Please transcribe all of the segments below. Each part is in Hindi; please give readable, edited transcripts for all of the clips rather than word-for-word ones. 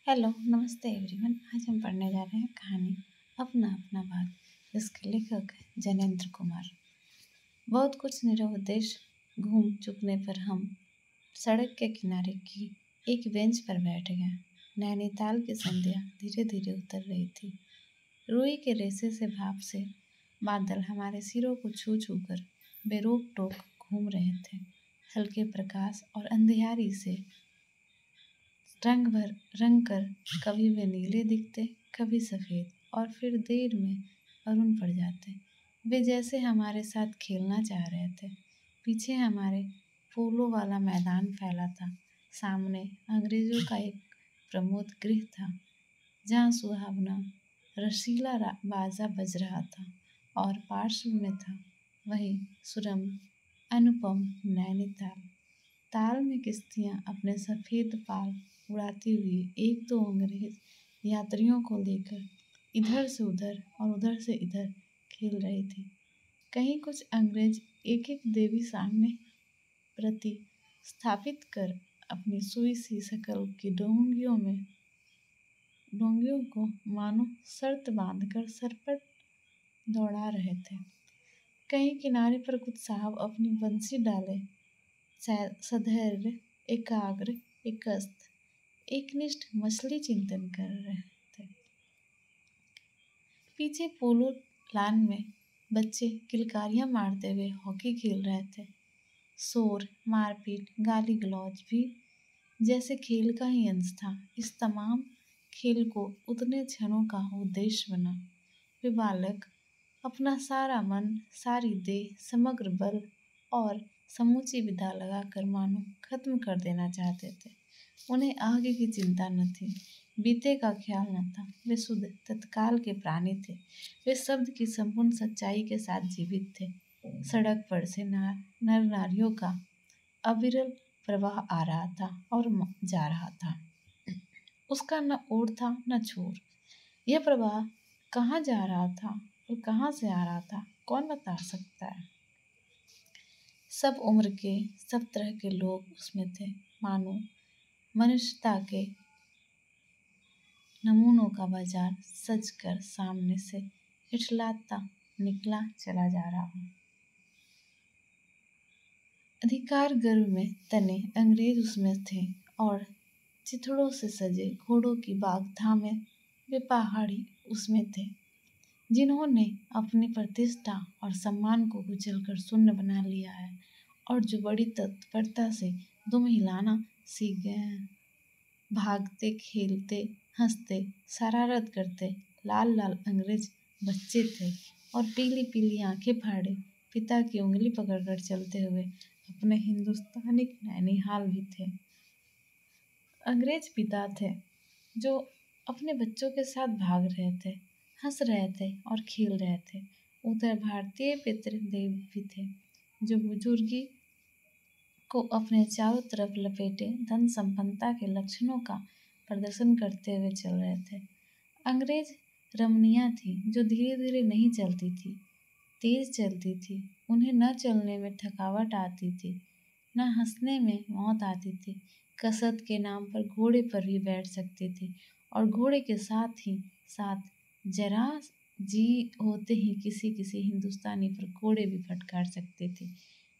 हेलो, नमस्ते एवरीवन। आज हम पढ़ने जा रहे हैं कहानी अपना अपना बाग, जिसके लेखक हैं जैनेंद्र कुमार। बहुत कुछ निरुद्देश घूम चुकने पर हम सड़क के किनारे की एक बेंच पर बैठ गए। नैनीताल की संध्या धीरे धीरे उतर रही थी। रुई के रेशे से भाप से बादल हमारे सिरों को छू छू कर बेरोक टोक घूम रहे थे। हल्के प्रकाश और अंधियारी से रंग कर कभी वे नीले दिखते, कभी सफ़ेद, और फिर देर में अरुण पड़ जाते। वे जैसे हमारे साथ खेलना चाह रहे थे। पीछे हमारे फूलों वाला मैदान फैला था। सामने अंग्रेज़ों का एक प्रमोद गृह था, जहाँ सुहावना रसीला बाजा बज रहा था, और पार्श्व में था वही सुरम अनुपम नैनीताल। ताल में किश्तियाँ अपने सफ़ेद पाल उड़ाती हुई एक दो अंग्रेज यात्रियों को लेकर इधर से उधर और उधर से इधर खेल रही थी। कहीं कुछ अंग्रेज एक एक देवी सामने प्रति स्थापित कर अपनी सुई सी शकल की डोंगियों को मानो शर्त बांधकर सरपट दौड़ा रहे थे। कहीं किनारे पर कुछ साहब अपनी बंसी डाले सधैर्य, एकाग्र, एकस्थ, एकनिष्ठ मछली चिंतन कर रहे थे। पीछे पोलो लान में बच्चे किलकारियां मारते हुए हॉकी खेल रहे थे। शोर, मारपीट, गाली गलौज भी जैसे खेल का ही अंश था। इस तमाम खेल को उतने क्षणों का उद्देश्य बना। वे बालक अपना सारा मन, सारी देह, समग्र बल और समूची विद्या लगाकर मानो खत्म कर देना चाहते थे। उन्हें आगे की चिंता न थी, बीते का ख्याल न था। वे शुद्ध तत्काल के प्राणी थे। वे शब्द की संपूर्ण सच्चाई के साथ जीवित थे। सड़क पर से नर नारियों का अविरल प्रवाह आ रहा था और जा रहा था। उसका न ओर था न छोर। यह प्रवाह कहाँ जा रहा था और कहाँ से आ रहा था, कौन बता सकता है। सब उम्र के, सब तरह के लोग उसमें थे। मानो मनुष्यता के नमूनों का बाजार सज कर सामने से इठलाता निकला चला जा रहा हो। अधिकार गर्व में तने अंग्रेज उसमें थे, और चिथड़ों से सजे घोड़ों की बाग थामे वे पहाड़ी उसमें थे, जिन्होंने अपनी प्रतिष्ठा और सम्मान को कुचलकर शून्य बना लिया है, और जो बड़ी तत्परता से दुम हिलाना सीख गए हैं। भागते, खेलते, हंसते, शरारत करते लाल लाल अंग्रेज बच्चे थे, और पीली पीली आंखें फाड़े पिता की उंगली पकड़कर चलते हुए अपने हिंदुस्तानी नैनीहाल भी थे। अंग्रेज पिता थे जो अपने बच्चों के साथ भाग रहे थे, हंस रहे थे और खेल रहे थे। उधर भारतीय पितृदेव भी थे, जो बुजुर्गी को अपने चारों तरफ लपेटे धन संपन्नता के लक्षणों का प्रदर्शन करते हुए चल रहे थे। अंग्रेज रमणियाँ थी जो धीरे धीरे नहीं चलती थी, तेज चलती थी। उन्हें न चलने में थकावट आती थी, न हंसने में मौत आती थी। कसरत के नाम पर घोड़े पर भी बैठ सकती थी, और घोड़े के साथ ही साथ जरा जी होते ही किसी किसी हिंदुस्तानी पर घोड़े भी फटकार सकती थी।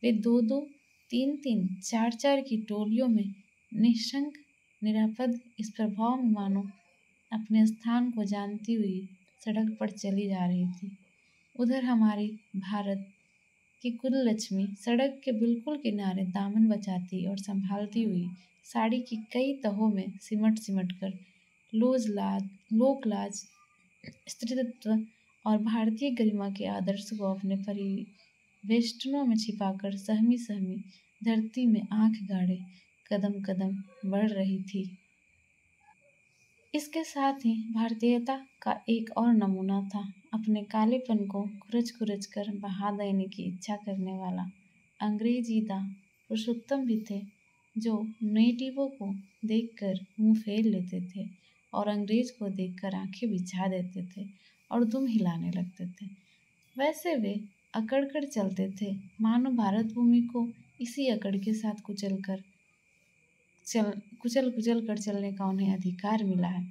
वे दो दो, तीन तीन, चार चार की टोलियों में निशंक निरापद इस प्रभाव में मानो अपने स्थान को जानती हुई सड़क पर चली जा रही थी। उधर हमारी भारत की कुल लक्ष्मी सड़क के बिल्कुल किनारे दामन बचाती और संभालती हुई साड़ी की कई तहों में सिमट सिमट कर लोक लाज, स्त्रीत्व और भारतीय गरिमा के आदर्श को अपने परिवेष्टनों में छिपाकर सहमी सहमी धरती में आंख गाड़े कदम कदम बढ़ रही थी। इसके साथ ही भारतीयता का एक और नमूना था, अपने कालेपन को खुरच खुरच कर बहा देने की इच्छा करने वाला अंग्रेजीदा पुरुषोत्तम भी थे, जो नेटिवों को देखकर मुंह फेर लेते थे और अंग्रेज को देखकर आंखें बिछा देते थे और दुम हिलाने लगते थे। वैसे वे अकड़ कर चलते थे, मानो भारत भूमि को इसी अकड़ के साथ कुचल कर कुचल कुचल कर चलने का उन्हें अधिकार मिला है।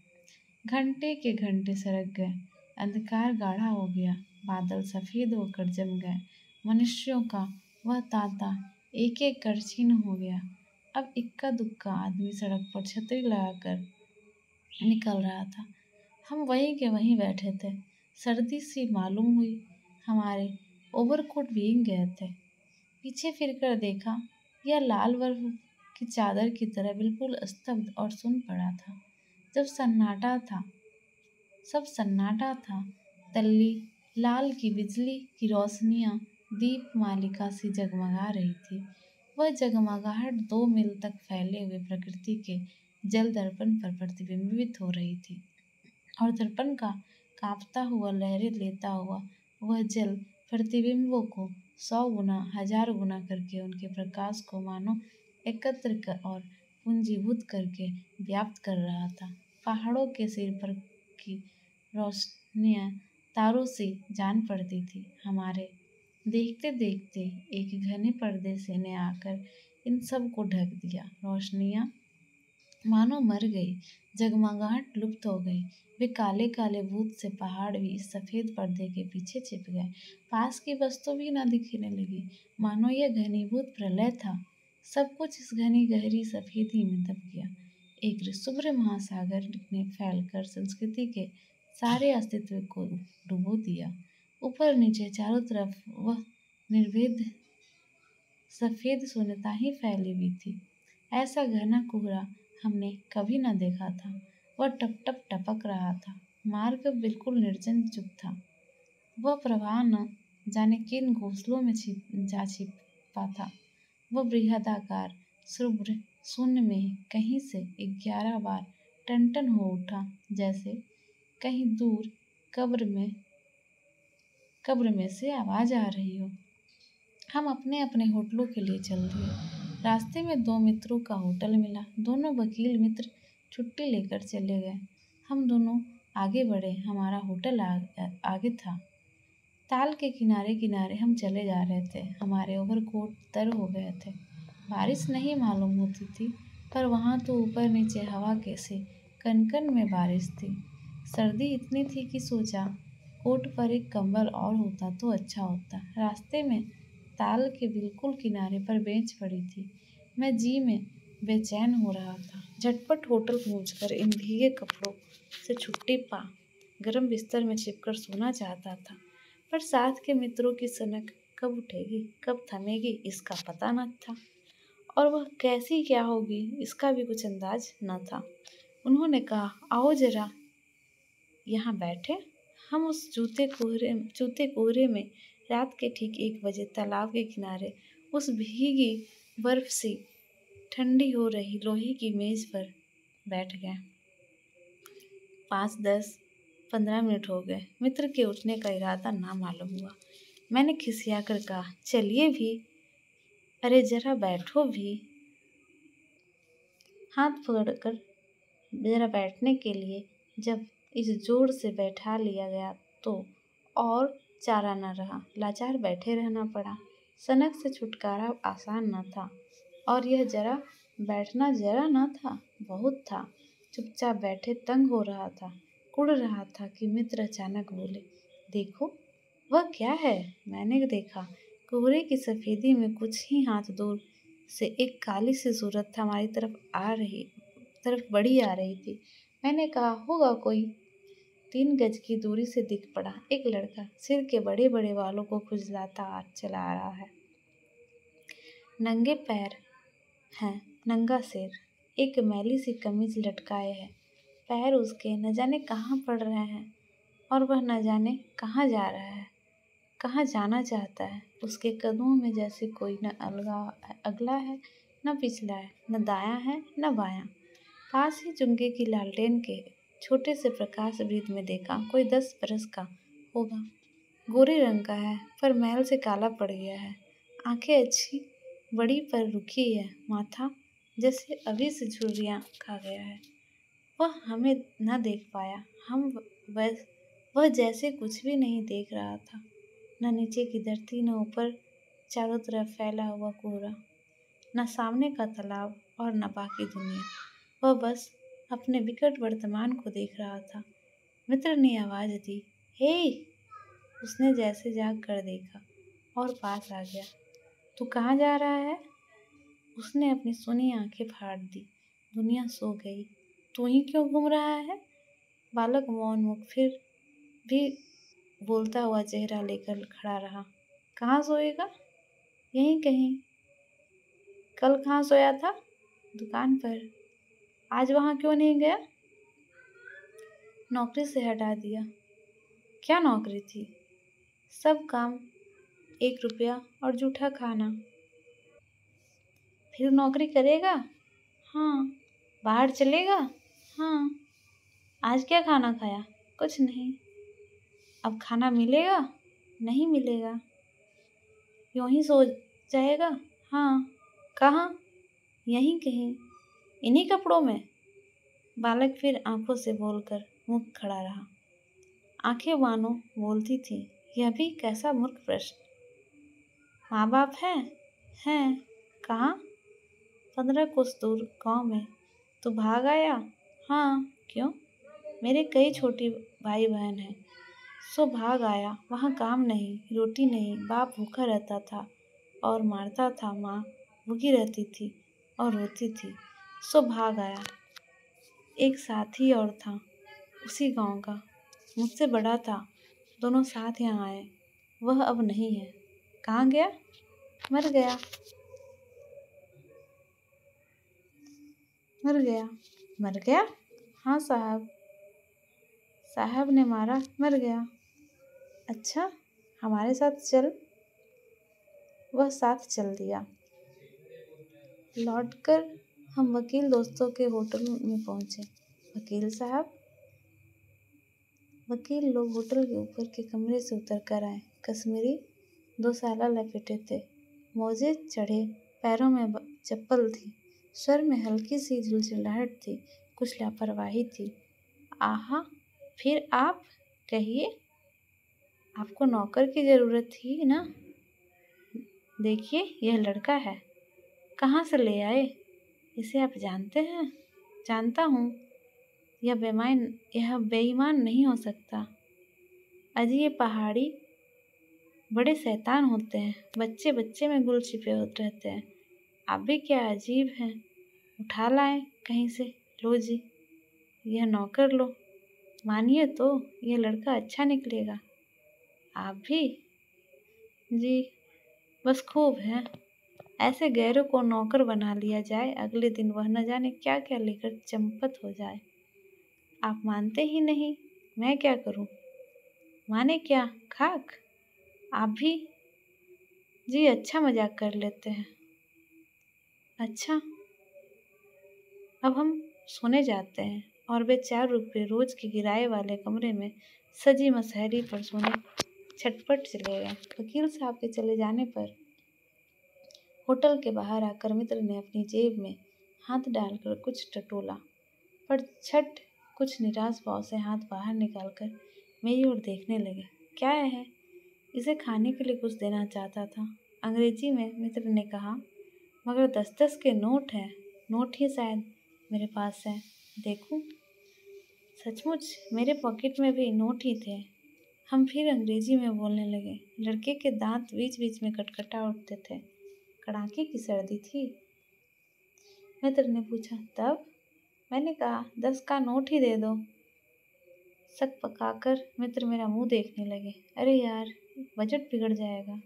घंटे के घंटे सरक गए, अंधकार गाढ़ा हो गया, बादल सफ़ेद होकर जम गए, मनुष्यों का वह तांता एक एक कर छीन हो गया। अब इक्का दुक्का आदमी सड़क पर छतरी लगाकर निकल रहा था। हम वहीं के वहीं बैठे थे। सर्दी सी मालूम हुई, हमारे ओवरकोट भीग गए थे। पीछे फिरकर देखा, यह लाल बर्फ की चादर की तरह बिल्कुल स्तब्ध और सुन पड़ा था। सब सन्नाटा था। तल्ली लाल की बिजली की रोशनियां दीप मालिका सी जगमगा रही थी। वह जगमगाहट 2 मील तक फैले हुए प्रकृति के जल दर्पण पर प्रतिबिंबित हो रही थी, और दर्पण का कांपता हुआ लहरें लेता हुआ वह जल प्रतिबिंबों को 100 गुना 1000 गुना करके उनके प्रकाश को मानो एकत्र कर और पूंजीभूत करके व्याप्त कर रहा था। पहाड़ों के सिर पर की रोशनियां तारों से जान पड़ती थी। हमारे देखते देखते एक घने पर्दे से ने आकर इन सब को ढक दिया। रोशनियां मानो मर गई, जगमगाहट लुप्त हो गई। वे काले काले भूत से पहाड़ भी इस सफेद पर्दे के पीछे छिप गए। पास की वस्तु भी न दिखने लगी, मानो यह घनीभूत प्रलय था। सब कुछ इस घनी गहरी सफेदी में दब गया। एक शुभ्र महासागर ने फैलकर संस्कृति के सारे अस्तित्व को डुबो दिया। ऊपर नीचे चारों तरफ वह निर्भेद सफेद शून्यता ही फैली हुई थी। ऐसा घना कोहरा हमने कभी न देखा था। वह टप टप टपक रहा था। मार्ग बिल्कुल निर्जन चुप था। वह प्रवाह न जाने किन घोंसलों में छिपा था। वह बृहदाकार शुभ्र शून्य में कहीं से 11 बार टन हो उठा, जैसे कहीं दूर कब्र में से आवाज आ रही हो। हम अपने अपने होटलों के लिए चल दिए। रास्ते में 2 मित्रों का होटल मिला। दोनों वकील मित्र छुट्टी लेकर चले गए। हम दोनों आगे बढ़े। हमारा होटल आगे था। ताल के किनारे किनारे हम चले जा रहे थे। हमारे ओवरकोट तर हो गए थे। बारिश नहीं मालूम होती थी, पर वहाँ तो ऊपर नीचे हवा से कनकन में बारिश थी। सर्दी इतनी थी कि सोचा कोट पर एक कंबल और होता तो अच्छा होता। रास्ते में ताल के बिल्कुल किनारे पर बेंच पड़ी थी। मैं जी में बेचैन हो रहा था। झटपट होटल पहुंचकर इन भीगे कपड़ों से छुट्टी पा गर्म बिस्तर में छिपकर सोना चाहता था, पर साथ के मित्रों की सनक कब उठेगी, कब थमेगी, इसका पता न था, और वह कैसी क्या होगी इसका भी कुछ अंदाज न था। उन्होंने कहा, आओ जरा यहाँ बैठे। हम उस चूते कोहरे में रात के ठीक 1 बजे तालाब के किनारे उस भीगी बर्फ से ठंडी हो रही लोहे की मेज पर बैठ गए। 5, 10, 15 मिनट हो गए। मित्र के उठने का इरादा ना मालूम हुआ। मैंने खिसियाकर कहा, चलिए भी, अरे जरा बैठो भी। हाथ पकड़कर जरा बैठने के लिए जब इस जोर से बैठा लिया गया तो और चारा न रहा। लाचार बैठे रहना पड़ा। सनक से छुटकारा आसान न था, और यह जरा बैठना जरा न था, बहुत था। चुपचाप बैठे तंग हो रहा था, कुड़ रहा था कि मित्र अचानक बोले, देखो वह क्या है। मैंने देखा। कोहरे की सफेदी में कुछ ही हाथ दूर से एक काली सी सूरत हमारी तरफ बढ़ी आ रही थी। मैंने कहा, होगा कोई। 3 गज की दूरी से दिख पड़ा एक लड़का, सिर के बड़े बड़े बालों को खुजलाता चला आ रहा है। नंगे पैर हैं, नंगा सिर, एक मैली सी कमीज लटकाए है। पैर उसके न जाने कहाँ पड़ रहे हैं, और वह न जाने कहाँ जा रहा है, कहाँ जाना चाहता है। उसके कदमों में जैसे कोई न अगला है न पिछला है, न दायां है न बायां। पास ही चुंगे की लालटेन के छोटे से प्रकाश वृत्त में देखा, कोई 10 बरस का होगा। गोरे रंग का है, पर मैल से काला पड़ गया है। आंखें अच्छी बड़ी पर रुखी है। माथा जैसे अभी से झुर्रियाँ खा गया है। वह हमें न देख पाया। वह जैसे कुछ भी नहीं देख रहा था, न नीचे की धरती, न ऊपर चारों तरफ फैला हुआ कोहरा, न सामने का तालाब, और न बाकी दुनिया। वह बस अपने विकट वर्तमान को देख रहा था। मित्र ने आवाज दी, हे। उसने जैसे जाग कर देखा और पास आ गया। तू कहाँ जा रहा है? उसने अपनी सुनी आंखें फाड़ दी। दुनिया सो गई। तू ही क्यों घूम रहा है? बालक मौन मुख फिर भी बोलता हुआ चेहरा लेकर खड़ा रहा। कहाँ सोएगा? यहीं कहीं। कल कहाँ सोया था? दुकान पर। आज वहाँ क्यों नहीं गया? नौकरी से हटा दिया। क्या नौकरी थी? सब काम, 1 रुपया और जूठा खाना। फिर नौकरी करेगा? हाँ। बाहर चलेगा? हाँ। आज क्या खाना खाया? कुछ नहीं। अब खाना मिलेगा? नहीं मिलेगा। यूं ही सो जाएगा? हाँ। कहाँ? यहीं कहीं। इन्हीं कपड़ों में? बालक फिर आंखों से बोलकर मुख खड़ा रहा। आंखें मानो बोलती थी, यह भी कैसा मूर्ख प्रश्न। माँ बाप हैं? हैं। कहाँ? 15 कोस दूर गांव में। तू भाग आया? हाँ। क्यों? मेरे कई छोटे भाई बहन हैं, सो भाग आया। वहाँ काम नहीं, रोटी नहीं, बाप भूखा रहता था और मारता था, माँ भूखी रहती थी और रोती थी, सो भाग आया। एक साथी और था उसी गांव का, मुझसे बड़ा था। दोनों साथ यहाँ आए। वह अब नहीं है। कहाँ गया? मर गया। मर गया। मर गया? हाँ साहब। साहब ने मारा, मर गया। अच्छा, हमारे साथ चल। वह साथ चल दिया। लौटकर हम वकील दोस्तों के होटल में पहुंचे। वकील साहब? वकील लोग होटल के ऊपर के कमरे से उतर कर आए। कश्मीरी 2 साला लपेटे थे, मोजे चढ़े, पैरों में चप्पल थी, स्वर में हल्की सी झिलझिलाहट थी, कुछ लापरवाही थी। आहा, फिर आप कहिए। आपको नौकर की जरूरत थी ना? देखिए, यह लड़का है। कहाँ से ले आए? इसे आप जानते हैं? जानता हूँ। यह बेईमान नहीं हो सकता। अजी, ये पहाड़ी बड़े शैतान होते हैं। बच्चे बच्चे में गुल छिपे होते रहते हैं। आप भी क्या अजीब हैं। उठा लाएं कहीं से। लो जी, यह नौकर लो। मानिए तो यह लड़का अच्छा निकलेगा। आप भी? जी, बस खूब है। ऐसे गैरों को नौकर बना लिया जाए, अगले दिन वह न जाने क्या क्या लेकर चंपत हो जाए। आप मानते ही नहीं, मैं क्या करूं? माने क्या, खाक? आप भी? जी, अच्छा मजाक कर लेते हैं। अच्छा, अब हम सोने जाते हैं। और वे 4 रुपये रोज के किराए वाले कमरे में सजी मसहरी पर सोने छटपट चले गए। वकील साहब के चले जाने पर होटल के बाहर आकर मित्र ने अपनी जेब में हाथ डालकर कुछ टटोला, पर छट कुछ निराश भाव से हाथ बाहर निकालकर मेरी ओर देखने लगे। क्या है? इसे खाने के लिए कुछ देना चाहता था। अंग्रेजी में मित्र ने कहा, मगर 10-10 के नोट हैं। नोट ही शायद मेरे पास है, देखूं। सचमुच मेरे पॉकेट में भी नोट ही थे। हम फिर अंग्रेजी में बोलने लगे। लड़के के दांत बीच बीच में खटखटा उठते थे। कड़ाके की सर्दी थी। मित्र ने पूछा, तब? मैंने कहा, 10 का नोट ही दे दो। शक पकाकर मित्र मेरा मुंह देखने लगे। अरे यार, बजट बिगड़ जाएगा।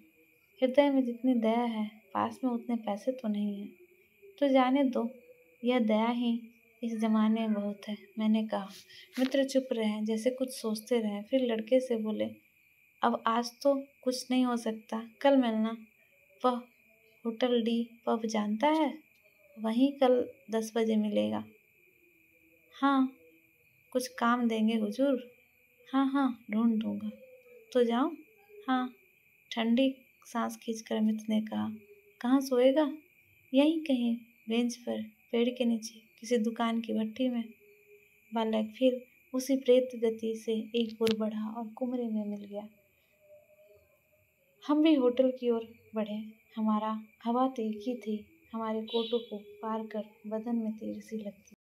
हृदय में जितनी दया है, पास में उतने पैसे तो नहीं है। तो जाने दो, यह दया ही इस जमाने में बहुत है, मैंने कहा। मित्र चुप रहे, जैसे कुछ सोचते रहे। फिर लड़के से बोले, अब आज तो कुछ नहीं हो सकता, कल मिलना। वह होटल डी पब जानता है? वहीं कल 10 बजे मिलेगा। हाँ। कुछ काम देंगे हुजूर? हाँ हाँ, ढूंढ दूंगा। तो जाऊं? हाँ। ठंडी सांस खींचकर मित्र ने कहा, कहाँ सोएगा? यहीं कहीं, बेंच पर, पेड़ के नीचे, किसी दुकान की भट्टी में। बालक फिर उसी प्रेत गति से एक ओर बढ़ा और कमरे में मिल गया। हम भी होटल की ओर बढ़े। हमारा हवा तो एक ही थी। हमारे कोटों को पार कर बदन में तेज सी लगती।